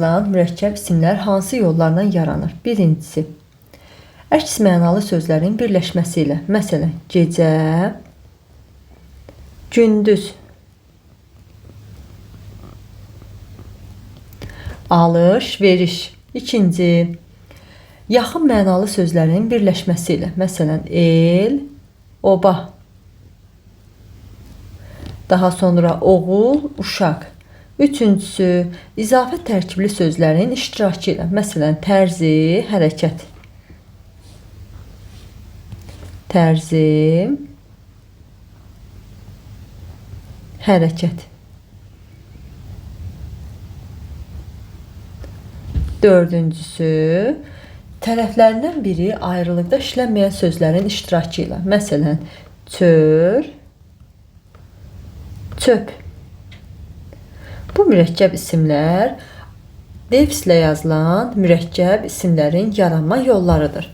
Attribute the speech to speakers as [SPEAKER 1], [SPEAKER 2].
[SPEAKER 1] yazılan mürəkkəb isimlər hansı yollarla yaranır? Birincisi, əks mənalı sözlərin birləşməsi ilə. Məsələn, gecə, gündüz. Alış-veriş. İkinci, yaxın mənalı sözlərin birləşməsi ilə. Məsələn, el, oba. Daha sonra oğul, uşaq. Üçüncüsü, izafə tərkibli sözlərin iştirakı ilə. Məsələn, tərzi, hərəkət. Tərzi, hərəkət. Dördüncüsü, tərəflərindən biri ayrılıqda işlənməyən sözlərin iştirakı ilə. Məsələn, çöl, çöp. Bu mürəkkəb isimlər defislə yazılan mürəkkəb isimlərin yaranma yollarıdır.